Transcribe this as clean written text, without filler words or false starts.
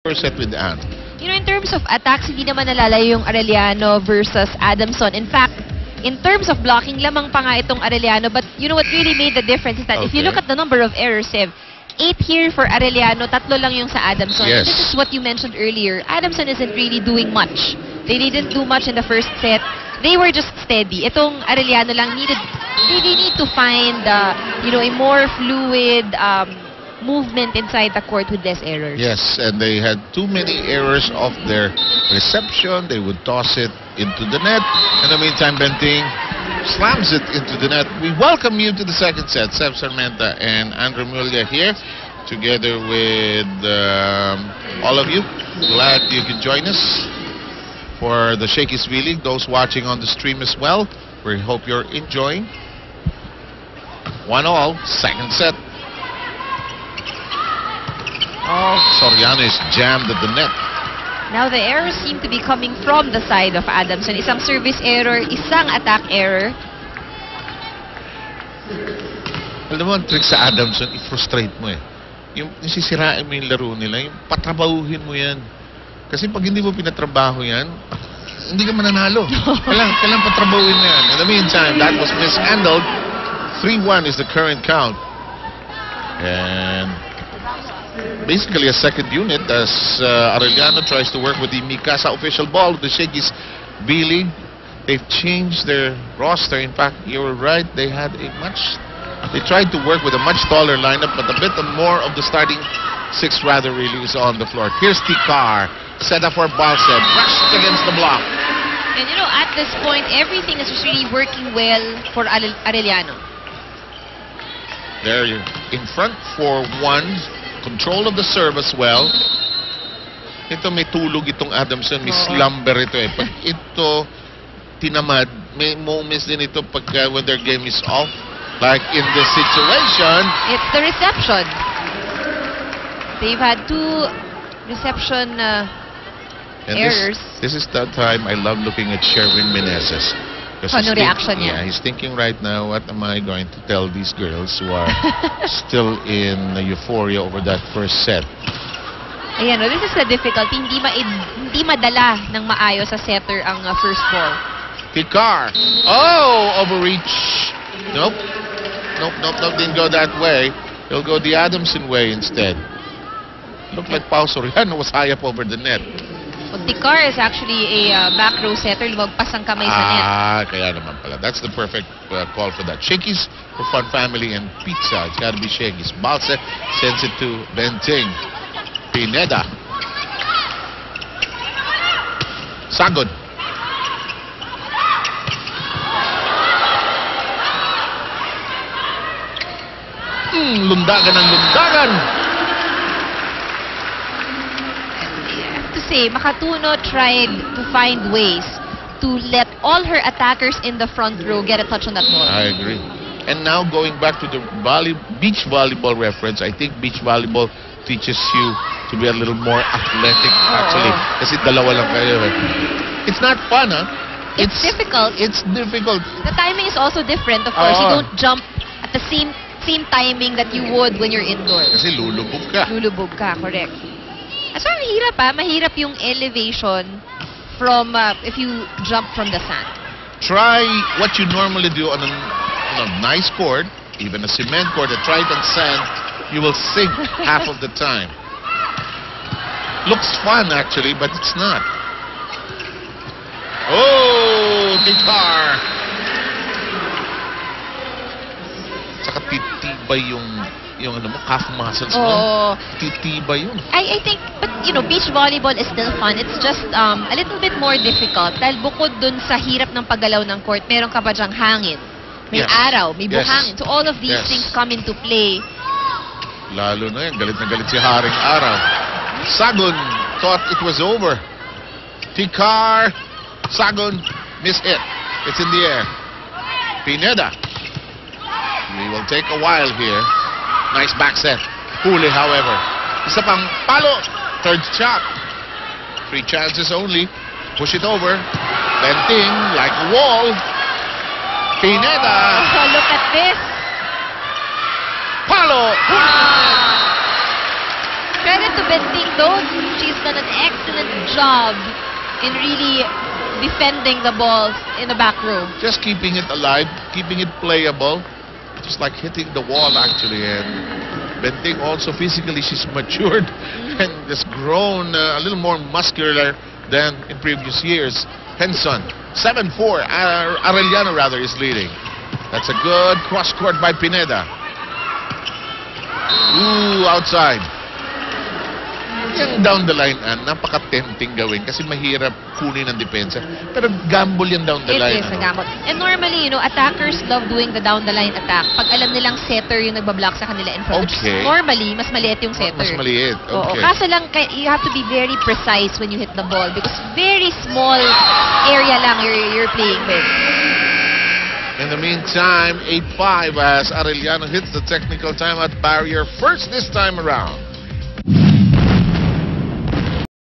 first set with Anne. In terms of attacks, hindi naman nalalayo yung Arellano versus Adamson. In fact, in terms of blocking, lamang pa nga itong Arellano. But you know what really made the difference is that if you look at the number of errors, 8 here for Arellano, 3 lang yung sa Adamson. Yes. This is what you mentioned earlier. Adamson isn't really doing much. They didn't do much in the first set. They were just steady. Itong Arellano lang they need to find, a more fluid movement inside the court with less errors. Yes, and they had too many errors of their reception. They would toss it into the net. In the meantime, Benting slams it into the net. We welcome you to the second set. Seb Sarmenta and Andrew Mulia here, together with all of you. Glad you could join us for the Shakey's V-League. Those watching on the stream as well, we hope you're enjoying. 1-1, second set. Oh, Soriano is jammed at the net. Now the errors seem to be coming from the side of Adamson. Isang service error, isang attack error. Alam mo, ang trick sa Adamson, i-frustrate mo eh. Yung sisirain mo yung laro nila, yung patrabahuhin mo yan. Kasi pag hindi mo pinatrabaho yan, hindi ka mananalo. Kailangan patrabahuhin mo yan. In the meantime, that was mishandled. 3-1 is the current count. And basically a second unit as Arellano tries to work with the Mikasa official ball of the Shakey's V-League. They've changed their roster. In fact, you were right. They tried to work with a much taller lineup, but a bit more of the starting 6 rather really is on the floor. Here's Tikar, set up for Balsed, rushed against the block. And at this point, everything is just really working well for Arellano. There you're in front for 1. Control of the serve as well. Ito may tulog itong Adamson, may slumber ito eh. Pag ito tinamad, may moments din ito pag when their game is off. Like in this situation. It's the reception. They've had 2 reception errors. This is the time I love looking at Sherwin Meneses. Ano reaction niya? Yeah, he's thinking right now, what am I going to tell these girls who are still in euphoria over that first set? Ayan, this is the difficulty. Hindi madala ng maayos sa setter ang first ball. Tikar. Oh, overreach. Nope, didn't go that way. He'll go the Adamson way instead. Looked like Pao Soriano was high up over the net. Well, Tikar is actually a back row setter. Lumagpas ang kamay sa net. Kaya naman pala. That's the perfect call for that. Shakey's for fun, family, and pizza. It's got to be Shakey's. Balse sends it to Benting. Pineda. Sagod. Lundagan ang lundagan. To say, Makatuno tried to find ways to let all her attackers in the front row get a touch on that ball. I agree. And now going back to the beach volleyball reference, I think beach volleyball teaches you to be a little more athletic actually. Kasi dalawa lang kayo eh. It's not fun, huh? It's difficult. It's difficult. The timing is also different. Of course, you don't jump at the same timing that you would when you're indoors. Kasi lulubog ka. Lulubog ka, correct. So, mahirap yung elevation from if you jump from the sand. Try what you normally do on a nice court, even a cement court, a Triton sand, you will sink half of the time. Looks fun actually, but it's not. Oh, Tikar! Saka titibay yung calf muscles mo. Titibay yun. I think, but beach volleyball is still fun. It's just a little bit more difficult. Dahil bukod dun sa hirap ng paggalaw ng court, meron ka pa dyang hangin. May araw, may buhangin. So all of these things come into play. Lalo na yan, galit na galit si Haring Araw. Sagun thought it was over. Tikar. Sagun missed it. It's in the air. Pineda. We will take a while here. Nice back set. Huli, however. Isa pang palo. Third shot. 3 chances only. Push it over. Benting like a wall. Pineda. So look at this. Palo. Credit to Benting though. She's done an excellent job in really defending the balls in the back row. Just keeping it alive, keeping it playable. Just like hitting the wall, actually. And Benting also physically, she's matured and has grown a little more muscular than in previous years. Henson, 7-4. Arellano, rather, is leading. That's a good cross-court by Pineda. Ooh, outside. Yung down the line, napaka-tempting gawin kasi mahirap kunin ang depensa. Pero gamble yan down the line. It is a gamble. And normally, attackers love doing the down the line attack. Pag alam nilang setter yung nagbablock sa kanila in front. Okay. Normally, mas maliit yung setter. Mas maliit. Oo. Okay. Kaso lang, you have to be very precise when you hit the ball because very small area lang you're playing with. In the meantime, 8-5 as Arellano hits the technical timeout barrier first this time around.